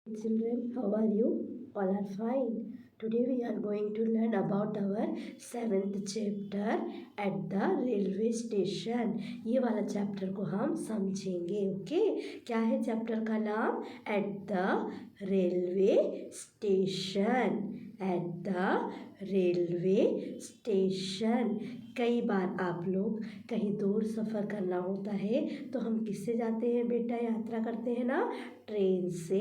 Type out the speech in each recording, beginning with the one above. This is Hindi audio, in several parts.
Children, how are you? All are fine. Today we are going to learn about our 7th chapter at the railway station. ये वाला चैप्टर को हम समझेंगे. ओके, क्या है चैप्टर का नाम? At the railway station. At the railway station. कई बार आप लोग कहीं दूर सफ़र करना होता है तो हम किससे जाते हैं बेटा? यात्रा करते हैं ना, ट्रेन से.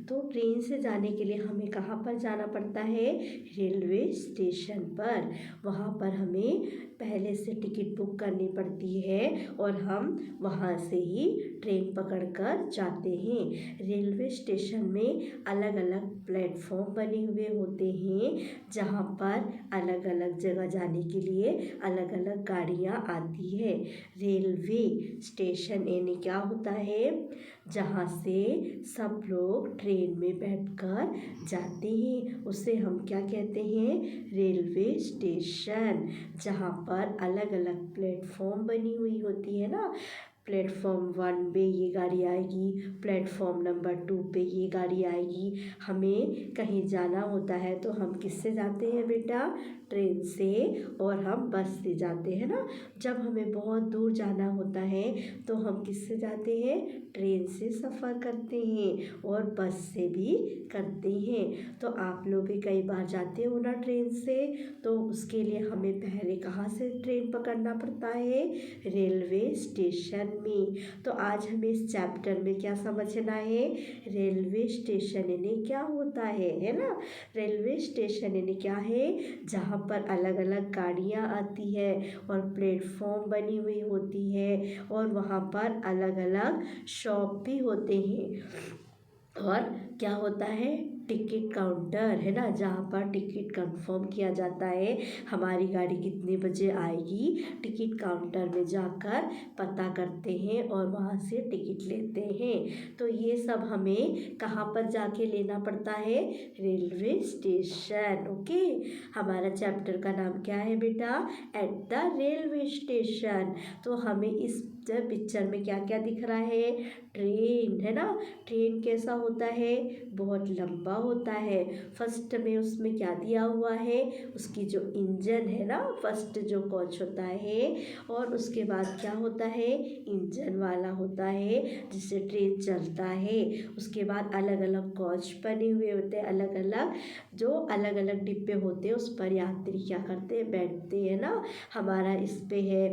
तो ट्रेन से जाने के लिए हमें कहाँ पर जाना पड़ता है? रेलवे स्टेशन पर. वहाँ पर हमें पहले से टिकट बुक करनी पड़ती है और हम वहाँ से ही ट्रेन पकड़कर जाते हैं. रेलवे स्टेशन में अलग अलग प्लेटफॉर्म बने हुए होते हैं जहाँ पर अलग अलग जगह जाने के लिए अलग अलग गाड़ियाँ आती है. रेलवे स्टेशन यानी क्या होता है? जहाँ से सब लोग ट्रेन में बैठकर जाते हैं उसे हम क्या कहते हैं? Railway station. जहाँ पर अलग अलग प्लेटफॉर्म बनी हुई होती है ना. प्लेटफॉर्म 1 पे ये गाड़ी आएगी, प्लेटफॉर्म नंबर 2 पे ये गाड़ी आएगी. हमें कहीं जाना होता है तो हम किससे जाते हैं बेटा? ट्रेन से. और हम बस से जाते हैं ना. जब हमें बहुत दूर जाना होता है तो हम किससे जाते हैं? ट्रेन से सफ़र करते हैं और बस से भी करते हैं. तो आप लोग भी कई बार जाते हो ना ट्रेन से, तो उसके लिए हमें पहले कहाँ से ट्रेन पकड़ना पड़ता है? रेलवे स्टेशन में. तो आज हमें इस चैप्टर में क्या समझना है? रेलवे स्टेशन यानी क्या होता है ना. रेलवे स्टेशन यानी क्या है? जहाँ पर अलग अलग गाड़ियाँ आती है और प्लेटफॉर्म बनी हुई होती है और वहाँ पर अलग अलग शॉप भी होते हैं. और क्या होता है? टिकट काउंटर है ना, जहाँ पर टिकट कंफर्म किया जाता है हमारी गाड़ी कितने बजे आएगी. टिकट काउंटर में जाकर पता करते हैं और वहाँ से टिकट लेते हैं. तो ये सब हमें कहाँ पर जाके लेना पड़ता है? Railway station. ओके, हमारा चैप्टर का नाम क्या है बेटा? At the railway station. तो हमें इस पिक्चर में क्या क्या दिख रहा है? ट्रेन है ना. ट्रेन कैसा होता है? बहुत लंबा होता है. फर्स्ट में उसमें क्या दिया हुआ है? उसकी जो इंजन है ना, फर्स्ट जो कोच होता है, और उसके बाद क्या होता है? इंजन वाला होता है जिससे ट्रेन चलता है. उसके बाद अलग अलग कोच बने हुए होते हैं, अलग अलग जो अलग अलग डिब्बे होते हैं उस पर यात्री क्या करते हैं? बैठते हैं ना. हमारा इस पे है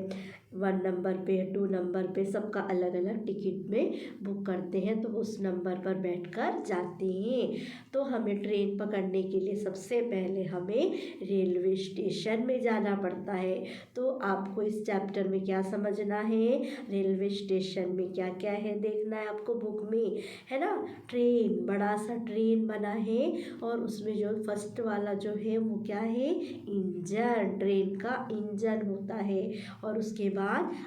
1 नंबर पे, 2 नंबर पे, सबका अलग अलग टिकट में बुक करते हैं तो उस नंबर पर बैठकर जाते हैं. तो हमें ट्रेन पकड़ने के लिए सबसे पहले हमें रेलवे स्टेशन में जाना पड़ता है. तो आपको इस चैप्टर में क्या समझना है? रेलवे स्टेशन में क्या क्या है देखना है आपको बुक में, है ना. ट्रेन, बड़ा सा ट्रेन बना है और उसमें जो फर्स्ट वाला जो है वो क्या है? इंजन. ट्रेन का इंजन होता है. और उसके बाद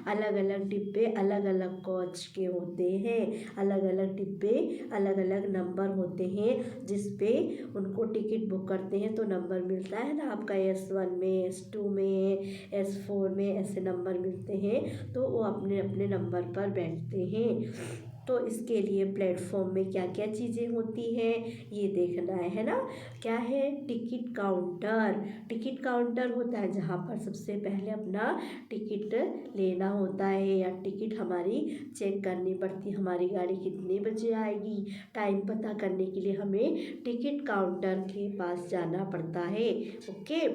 अलग अलग डिब्बे अलग अलग कोच के होते हैं. अलग अलग डिब्बे अलग अलग नंबर होते हैं जिस पे उनको टिकट बुक करते हैं तो नंबर मिलता है ना आपका. S1 में, S2 में, S4 में ऐसे नंबर मिलते हैं तो वो अपने अपने नंबर पर बैठते हैं. तो इसके लिए प्लेटफॉर्म में क्या क्या चीज़ें होती हैं ये देखना है ना. क्या है? Ticket counter. टिकट काउंटर होता है जहाँ पर सबसे पहले अपना टिकट लेना होता है या टिकट हमारी चेक करनी पड़ती है. हमारी गाड़ी कितने बजे आएगी, टाइम पता करने के लिए हमें टिकट काउंटर के पास जाना पड़ता है. ओके.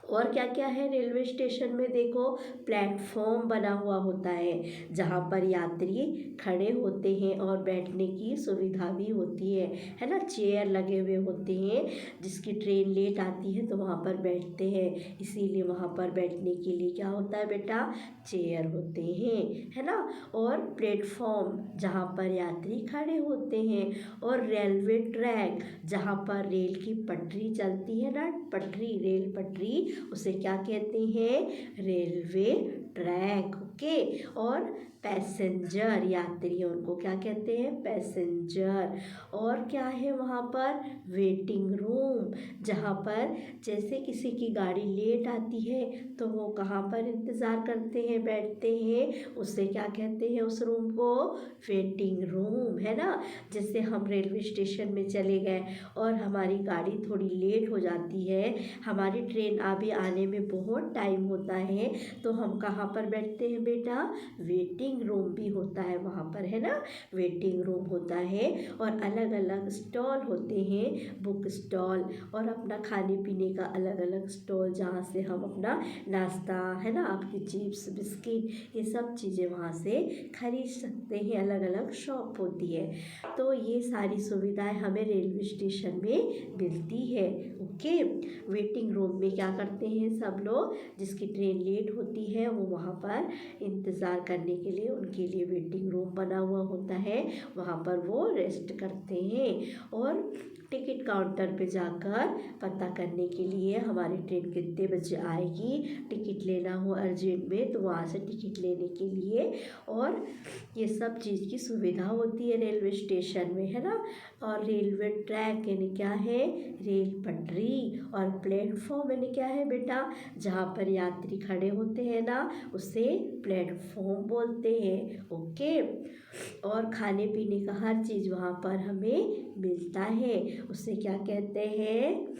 और क्या क्या है रेलवे स्टेशन में? देखो, प्लेटफॉर्म बना हुआ होता है जहाँ पर यात्री खड़े होते हैं और बैठने की सुविधा भी होती है ना. चेयर लगे हुए होते हैं. जिसकी ट्रेन लेट आती है तो वहाँ पर बैठते हैं, इसीलिए वहाँ पर बैठने के लिए क्या होता है बेटा? चेयर होते हैं, है ना. और प्लेटफॉर्म जहाँ पर यात्री खड़े होते हैं. और रेलवे ट्रैक जहाँ पर रेल की पटरी चलती है ना, पटरी, रेल पटरी, उसे क्या कहते हैं? Railway track. ओके. और पैसेंजर, यात्री, उनको क्या कहते हैं, पैसेंजर। और क्या है वहाँ पर, वेटिंग रूम, जहाँ पर जैसे किसी की गाड़ी लेट आती है तो वो कहाँ पर इंतज़ार करते हैं, बैठते हैं, उससे क्या कहते हैं उस रूम को, वेटिंग रूम, है ना। जैसे हम रेलवे स्टेशन में चले गए और हमारी गाड़ी थोड़ी लेट हो जाती है, हमारी ट्रेन अभी आने में बहुत टाइम होता है, तो हम कहाँ पर बैठते हैं बेटा, वेटिंग रूम भी होता है वहाँ पर, है ना, वेटिंग रूम होता है। और अलग अलग स्टॉल होते हैं, बुक स्टॉल, और अपना खाने पीने का अलग अलग स्टॉल, जहाँ से हम अपना नाश्ता, है ना, आपकी चिप्स बिस्किट, ये सब चीज़ें वहाँ से खरीद सकते हैं, अलग अलग शॉप होती है। तो ये सारी सुविधाएं हमें रेलवे स्टेशन में मिलती है। ओके, वेटिंग रूम में क्या करते हैं सब लोग, जिसकी ट्रेन लेट होती है वो वहाँ पर इंतज़ार करने के लिए, उनके लिए वेटिंग रूम बना हुआ होता है, वहाँ पर वो रेस्ट करते हैं। और टिकट काउंटर पे जाकर पता करने के लिए हमारी ट्रेन कितने बजे आएगी, टिकट लेना हो अर्जेंट में तो वहाँ से टिकट लेने के लिए, और ये सब चीज़ की सुविधा होती है रेलवे स्टेशन में, है ना। और रेलवे ट्रैक यानी क्या है, रेल पटरी, और प्लेटफॉर्म यानी क्या है बेटा, जहाँ पर यात्री खड़े होते हैं ना, उसे प्लेटफॉर्म बोलते हैं। ओके, और खाने पीने का हर चीज़ वहाँ पर हमें मिलता है, उसे क्या कहते हैं,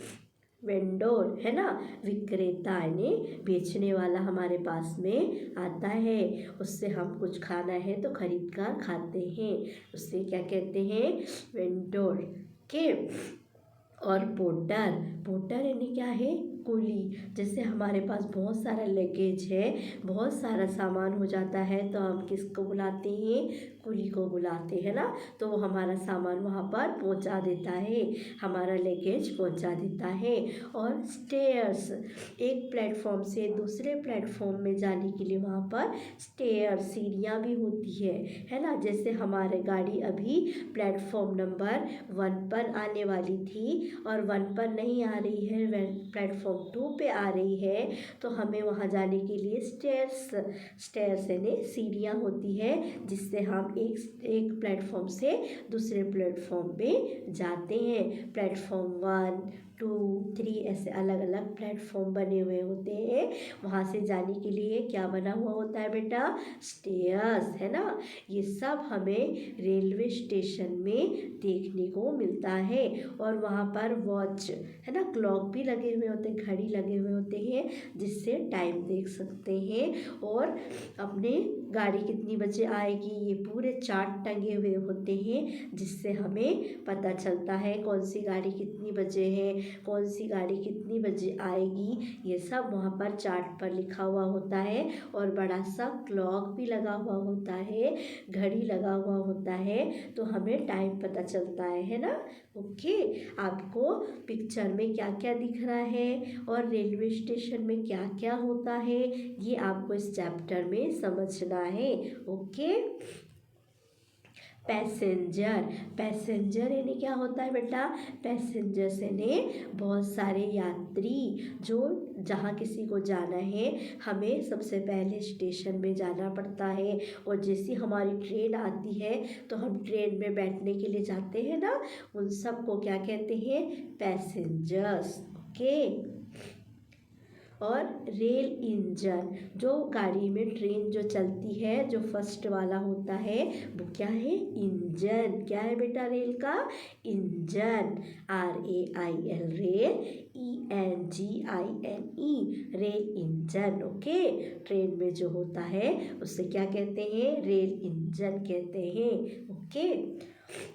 वेंडोर, है ना, विक्रेता यानी बेचने वाला हमारे पास में आता है, उससे हम कुछ खाना है तो खरीद कर खाते हैं, उससे क्या कहते हैं, वेंडोर के। और पोर्टर, पोर्टर यानी क्या है, कुली। जैसे हमारे पास बहुत सारा लगेज है, बहुत सारा सामान हो जाता है तो हम किसको बुलाते हैं, कुली को बुलाते हैं ना, तो वो हमारा सामान वहाँ पर पहुँचा देता है, हमारा लगेज पहुँचा देता है। और स्टेयर्स, एक प्लेटफॉर्म से दूसरे प्लेटफॉर्म में जाने के लिए वहाँ पर स्टेयर, सीढ़ियाँ भी होती है ना। जैसे हमारे गाड़ी अभी प्लेटफॉर्म नंबर 1 पर आने वाली थी और 1 पर नहीं आ रही है, प्लेटफॉर्म 2 पे आ रही है, तो हमें वहाँ जाने के लिए स्टेयर्स यानी सीढ़ियाँ होती है, जिससे हम एक प्लेटफॉर्म से दूसरे प्लेटफॉर्म पे जाते हैं। प्लेटफॉर्म 1, 2, 3 ऐसे अलग अलग प्लेटफॉर्म बने हुए होते हैं, वहाँ से जाने के लिए क्या बना हुआ होता है बेटा, स्टेयर्स, है ना। ये सब हमें रेलवे स्टेशन में देखने को मिलता है। और वहाँ पर वॉच, है ना, क्लॉक भी लगे हुए होते हैं, घड़ी लगे हुए होते हैं, जिससे टाइम देख सकते हैं, और अपने गाड़ी कितनी बजे आएगी ये पूरे चार्ट टंगे हुए होते हैं, जिससे हमें पता चलता है कौन सी गाड़ी कितनी बजे है, कौन सी गाड़ी कितनी बजे आएगी, ये सब वहाँ पर चार्ट पर लिखा हुआ होता है। और बड़ा सा क्लॉक भी लगा हुआ होता है, घड़ी लगा हुआ होता है, तो हमें टाइम पता चलता है ना। ओके, आपको पिक्चर में क्या क्या दिख रहा है और रेलवे स्टेशन में क्या क्या होता है, ये आपको इस चैप्टर में समझना है। ओके, पैसेंजर, पैसेंजर यानी क्या होता है बेटा, पैसेंजर यानी बहुत सारे यात्री, जो जहाँ किसी को जाना है, हमें सबसे पहले स्टेशन में जाना पड़ता है, और जैसी हमारी ट्रेन आती है तो हम ट्रेन में बैठने के लिए जाते हैं ना, उन सब को क्या कहते हैं, पैसेंजर्स। ओके, और रेल इंजन, जो गाड़ी में ट्रेन जो चलती है, जो फर्स्ट वाला होता है वो क्या है, इंजन। क्या है बेटा, रेल का engine, RAIL, rail, ENGINE, rail engine. Okay, train में जो होता है उससे क्या कहते हैं, रेल इंजन कहते हैं। ओके,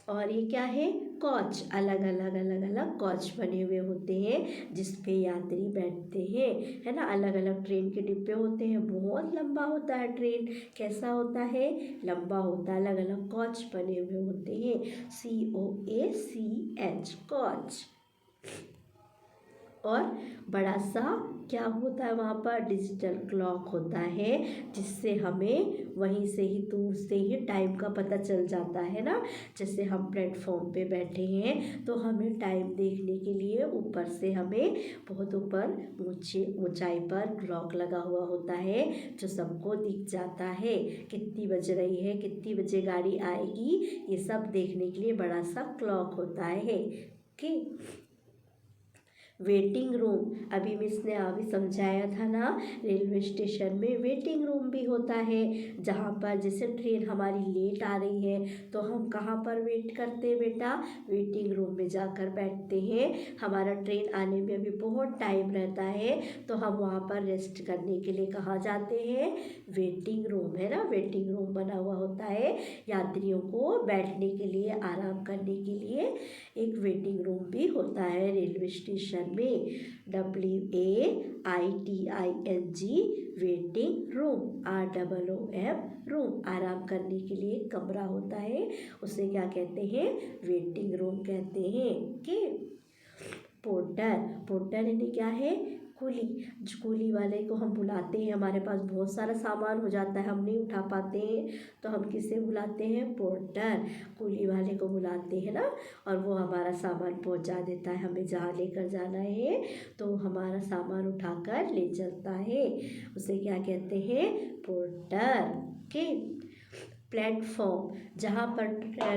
और ये क्या है, कोच, अलग अलग कोच बने हुए होते हैं जिस पे यात्री बैठते हैं, है ना। अलग अलग ट्रेन के डिब्बे होते हैं, बहुत लंबा होता है ट्रेन, कैसा होता है, लंबा होता है, अलग अलग कोच बने हुए होते हैं, COACH, कोच। और बड़ा सा क्या होता है वहाँ पर, डिजिटल क्लॉक होता है, जिससे हमें वहीं से ही दूर से ही टाइम का पता चल जाता है ना। जैसे हम प्लेटफॉर्म पे बैठे हैं तो हमें टाइम देखने के लिए ऊपर से हमें बहुत ऊपर ऊंचाई पर क्लॉक लगा हुआ होता है, जो सबको दिख जाता है कितनी बज रही है, कितनी बजे गाड़ी आएगी, ये सब देखने के लिए बड़ा सा क्लॉक होता है। ओके। वेटिंग रूम, अभी मिस ने अभी समझाया था ना, रेलवे स्टेशन में वेटिंग रूम भी होता है, जहाँ पर जैसे ट्रेन हमारी लेट आ रही है तो हम कहाँ पर वेट करते हैं बेटा, वेटिंग रूम में जाकर बैठते हैं। हमारा ट्रेन आने में अभी बहुत टाइम रहता है तो हम वहाँ पर रेस्ट करने के लिए कहाँ जाते हैं, वेटिंग रूम है ना, वेटिंग रूम बना हुआ होता है यात्रियों को बैठने के लिए, आराम करने के लिए एक वेटिंग रूम भी होता है रेलवे स्टेशन में। WAITING waiting room, ROOM room, आराम करने के लिए एक कमरा होता है, उसे क्या कहते हैं, वेटिंग रूम कहते हैं। ओके। पोर्टर, पोर्टर यानी क्या है, कुली। कुली वाले को हम बुलाते हैं, हमारे पास बहुत सारा सामान हो जाता है, हम नहीं उठा पाते हैं तो हम किसे बुलाते हैं, पोर्टर, कुली वाले को बुलाते हैं ना, और वो हमारा सामान पहुंचा देता है, हमें जहाँ लेकर जाना है तो हमारा सामान उठाकर ले चलता है, उसे क्या कहते हैं, पोर्टर। ओके। प्लेटफॉर्म, जहाँ पर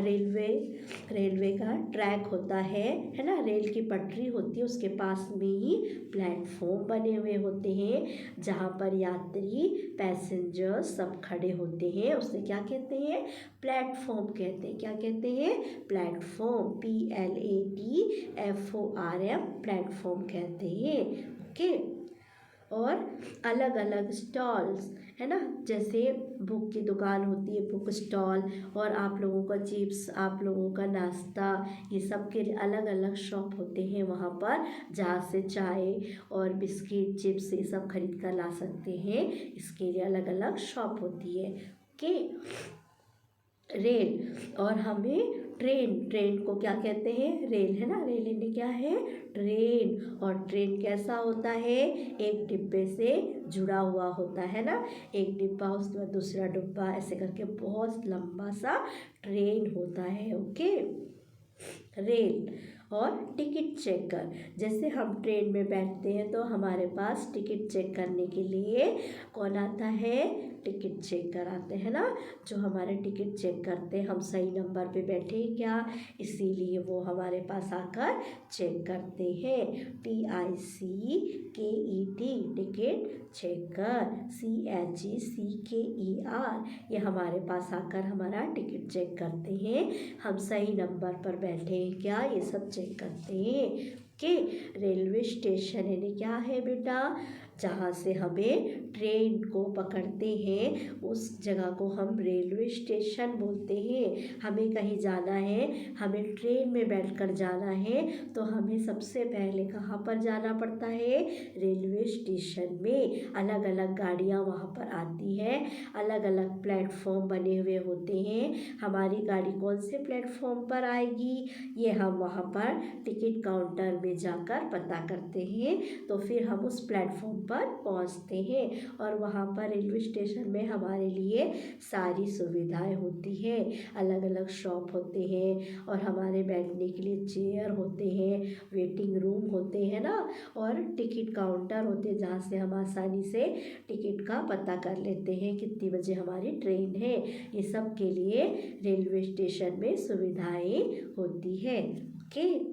रेलवे का ट्रैक होता है ना, रेल की पटरी होती है, उसके पास में ही प्लेटफॉर्म बने हुए होते हैं, जहाँ पर यात्री पैसेंजर्स सब खड़े होते हैं, उसे क्या कहते हैं, प्लेटफॉर्म कहते हैं। क्या कहते हैं, प्लेटफॉर्म, PLATFORM, प्लेटफॉर्म कहते हैं। ओके। और अलग अलग स्टॉल्स है ना, जैसे बुक की दुकान होती है, बुक स्टॉल, और आप लोगों का चिप्स, आप लोगों का नाश्ता, ये सब के अलग अलग शॉप होते हैं वहाँ पर, जहाँ से चाय और बिस्किट, चिप्स ये सब खरीद कर ला सकते हैं, इसके लिए अलग अलग शॉप होती है। ओके। रेल, और हमें ट्रेन को क्या कहते हैं, रेल है ना, रेल यानी क्या है, ट्रेन, और ट्रेन कैसा होता है, एक डिब्बे से जुड़ा हुआ होता है ना, एक डिब्बा उसके बाद दूसरा डिब्बा, ऐसे करके बहुत लंबा सा ट्रेन होता है। ओके। रेल और टिकट चेकर, जैसे हम ट्रेन में बैठते हैं तो हमारे पास टिकट चेक करने के लिए कौन आता है, टिकट चेकर आते हैं ना, जो हमारे टिकट चेक करते हैं हम सही नंबर पे बैठे हैं क्या, इसीलिए वो हमारे पास आकर चेक करते हैं। TICKET टिकट चेकर, CHECKER, ये हमारे पास आकर हमारा टिकट चेक करते हैं, हम सही नंबर पर बैठे हैं क्या, ये सब चेक करते हैं। ओके। रेलवे स्टेशन यानी क्या है बेटा, जहाँ से हमें ट्रेन को पकड़ते हैं उस जगह को हम रेलवे स्टेशन बोलते हैं। हमें कहीं जाना है, हमें ट्रेन में बैठकर जाना है तो हमें सबसे पहले कहाँ पर जाना पड़ता है, रेलवे स्टेशन में। अलग अलग गाड़ियाँ वहाँ पर आती है, अलग अलग प्लेटफॉर्म बने हुए होते हैं, हमारी गाड़ी कौन से प्लेटफॉर्म पर आएगी ये हम वहाँ पर टिकट काउंटर में जाकर पता करते हैं, तो फिर हम उस प्लेटफॉर्म पर पहुंचते हैं, और वहाँ पर रेलवे स्टेशन में हमारे लिए सारी सुविधाएं होती है, अलग अलग शॉप होते हैं, और हमारे बैठने के लिए चेयर होते हैं, वेटिंग रूम होते हैं ना, और टिकट काउंटर होते हैं, जहाँ से हम आसानी से टिकट का पता कर लेते हैं कितनी बजे हमारी ट्रेन है। ये सब के लिए रेलवे स्टेशन में सुविधाएं होती है। ओके।